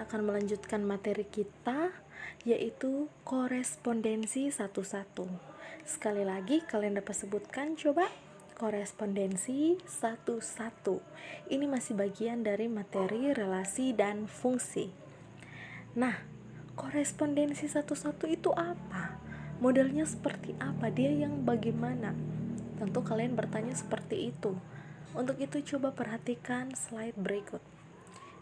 akan melanjutkan materi kita, yaitu korespondensi satu-satu. Sekali lagi kalian dapat sebutkan coba korespondensi satu-satu. Ini masih bagian dari materi relasi dan fungsi. Nah, korespondensi satu-satu itu apa? Modelnya seperti apa? Dia yang bagaimana? Tentu kalian bertanya seperti itu. Untuk itu coba perhatikan slide berikut.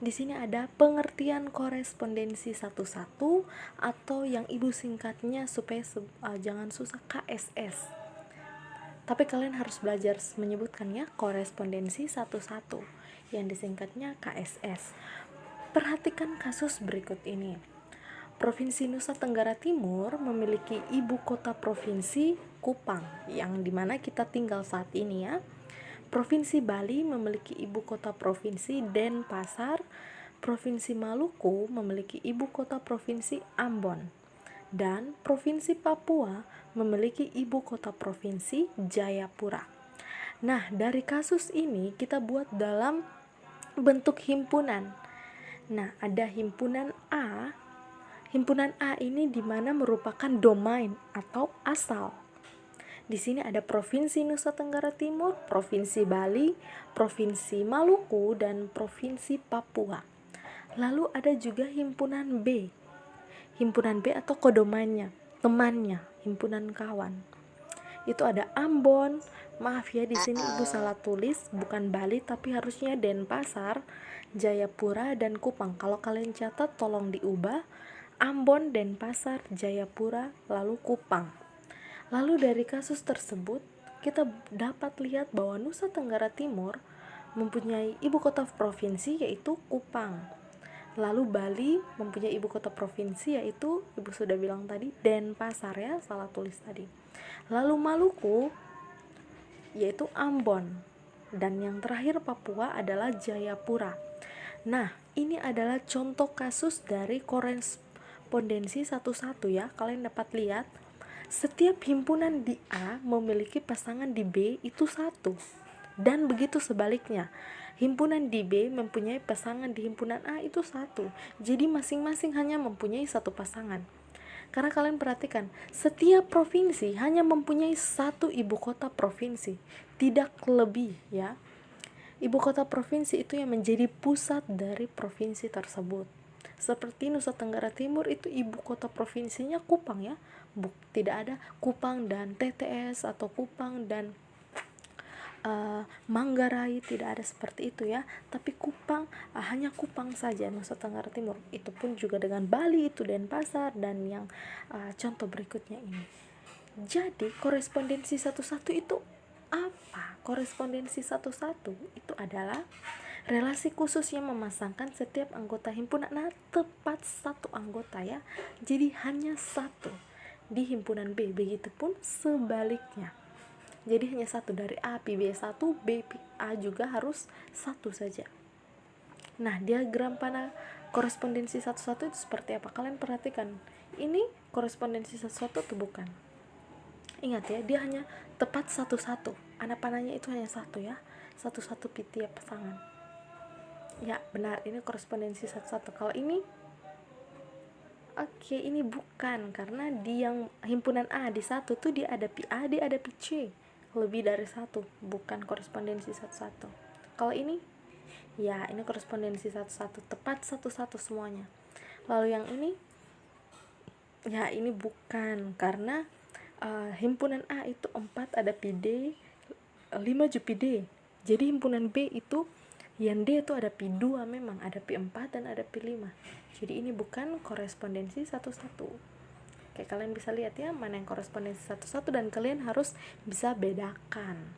Di sini ada pengertian korespondensi satu-satu atau yang ibu singkatnya supaya jangan susah KSS. Tapi kalian harus belajar menyebutkannya korespondensi satu-satu yang disingkatnya KSS. Perhatikan kasus berikut ini. Provinsi Nusa Tenggara Timur memiliki ibu kota provinsi Kupang, yang dimana kita tinggal saat ini ya. Provinsi Bali memiliki ibu kota provinsi Denpasar. Provinsi Maluku memiliki ibu kota provinsi Ambon. Dan Provinsi Papua memiliki ibu kota provinsi Jayapura. Nah, dari kasus ini kita buat dalam bentuk himpunan. Nah, ada himpunan A. Himpunan A ini dimana merupakan domain atau asal. Di sini ada Provinsi Nusa Tenggara Timur, Provinsi Bali, Provinsi Maluku, dan Provinsi Papua. Lalu ada juga himpunan B. Himpunan B atau kodomannya, temannya, himpunan kawan. Itu ada Ambon. Maaf ya, di sini ibu salah tulis, bukan Bali tapi harusnya Denpasar, Jayapura, dan Kupang. Kalau kalian catat tolong diubah, Ambon, Denpasar, Jayapura, lalu Kupang. Lalu dari kasus tersebut kita dapat lihat bahwa Nusa Tenggara Timur mempunyai ibu kota provinsi yaitu Kupang. Lalu Bali mempunyai ibu kota provinsi yaitu, ibu sudah bilang tadi, Denpasar ya, salah tulis tadi. Lalu Maluku yaitu Ambon. Dan yang terakhir Papua adalah Jayapura. Nah, ini adalah contoh kasus dari korespondensi satu-satu ya. Kalian dapat lihat setiap himpunan di A memiliki pasangan di B itu satu, dan begitu sebaliknya, himpunan di B mempunyai pasangan di himpunan A itu satu. Jadi masing-masing hanya mempunyai satu pasangan. Karena kalian perhatikan, setiap provinsi hanya mempunyai satu ibu kota provinsi, tidak lebih ya. Ibu kota provinsi itu yang menjadi pusat dari provinsi tersebut. Seperti Nusa Tenggara Timur itu ibu kota provinsinya Kupang ya. Tidak ada Kupang dan TTS atau Kupang dan Manggarai, tidak ada seperti itu ya. Tapi Kupang, hanya Kupang saja Nusa Tenggara Timur. Itu pun juga dengan Bali itu Denpasar dan yang contoh berikutnya ini. Jadi korespondensi satu-satu itu apa? Korespondensi satu-satu itu adalah relasi khusus yang memasangkan setiap anggota himpunan. Nah, tepat satu anggota ya. Jadi hanya satu di himpunan B. Begitupun sebaliknya. Jadi hanya satu, dari A pilih B1, B A juga harus satu saja. Nah, diagram panah korespondensi satu-satu itu seperti apa? Kalian perhatikan. Ini korespondensi satu-satu atau bukan? Ingat ya, dia hanya tepat satu-satu. Anak panahnya itu hanya satu ya. Satu-satu tiap pasangan. Ya, benar, ini korespondensi satu-satu. Kalau ini oke, ini bukan, karena di yang himpunan A di satu tuh dia ada pi A, dia ada pi C. Lebih dari satu, bukan korespondensi satu-satu. Kalau ini, ya ini korespondensi satu-satu, tepat satu-satu semuanya. Lalu yang ini, ya ini bukan, karena himpunan A itu 4 ada pi D, 5 juga pi D. Jadi himpunan B itu yang D itu ada pi 2, memang ada pi 4 dan ada pi 5. Jadi ini bukan korespondensi satu-satu. Oke, kalian bisa lihat ya mana yang korespondensi satu-satu dan kalian harus bisa bedakan.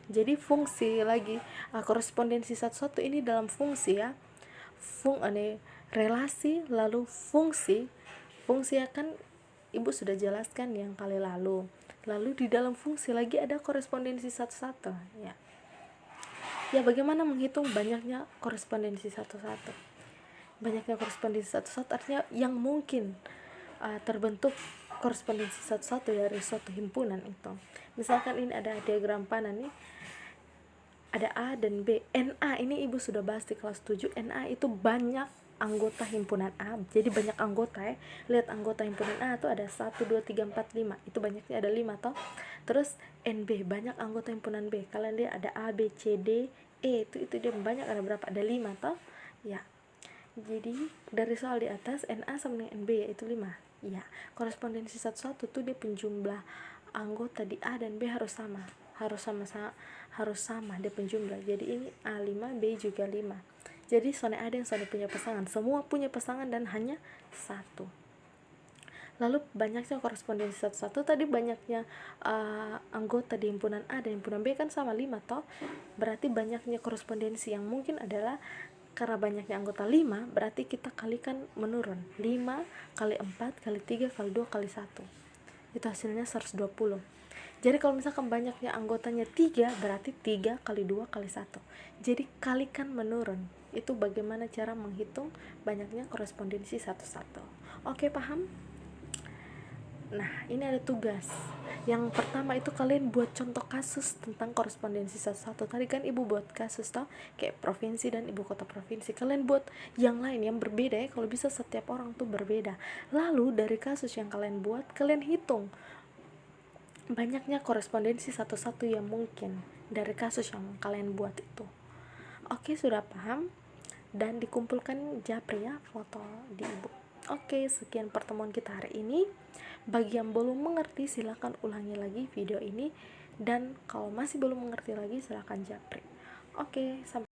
Jadi fungsi lagi, korespondensi satu-satu ini dalam fungsi ya. Relasi lalu fungsi. Fungsi akan ibu sudah jelaskan yang kali lalu. Lalu di dalam fungsi lagi ada korespondensi satu-satu ya. Ya, bagaimana menghitung banyaknya korespondensi satu-satu? Banyaknya korespondensi satu-satu artinya yang mungkin terbentuk korespondensi satu-satu dari suatu himpunan itu. Misalkan ini ada diagram panah nih, ada A dan B. NA ini ibu sudah bahas di kelas 7. NA itu banyak anggota himpunan A, jadi banyak anggota ya. Lihat anggota himpunan A tuh ada 1, 2, 3, 4, 5, itu banyaknya ada 5 toh. Terus NB, banyak anggota himpunan B, kalian lihat ada A, B, C, D, E, itu dia banyak, ada berapa? Ada 5 toh ya. Jadi dari soal di atas NA sama dengan NB yaitu 5 ya. Korespondensi 1-1 tuh dia penjumlah anggota di A dan B harus sama, harus sama dia penjumlah. Jadi ini A5, B juga 5. Jadi Sone ada yang Sone punya pasangan, semua punya pasangan dan hanya satu. Lalu banyaknya korespondensi 1-1 tadi, banyaknya anggota di himpunan A dan himpunan B kan sama 5 toh. Berarti banyaknya korespondensi yang mungkin adalah karena banyaknya anggota 5, berarti kita kalikan menurun. 5 kali 4 kali 3 kali 2 kali 1, itu hasilnya 120. Jadi kalau misalkan banyaknya anggotanya 3, berarti 3 kali 2 kali 1. Jadi kalikan menurun. Itu bagaimana cara menghitung banyaknya korespondensi 1-1. Oke, paham? Nah, ini ada tugas. Yang pertama itu kalian buat contoh kasus tentang korespondensi 1-1. Tadi kan ibu buat kasus toh, kayak provinsi dan ibu kota provinsi. Kalian buat yang lain yang berbeda ya, kalau bisa setiap orang tuh berbeda. Lalu dari kasus yang kalian buat, kalian hitung banyaknya korespondensi 1-1 yang mungkin dari kasus yang kalian buat itu. Oke, sudah paham? Dan dikumpulkan japri ya, foto di ibu. Oke, sekian pertemuan kita hari ini. Bagi yang belum mengerti silahkan ulangi lagi video ini, dan kalau masih belum mengerti lagi silahkan japri. Oke, sampai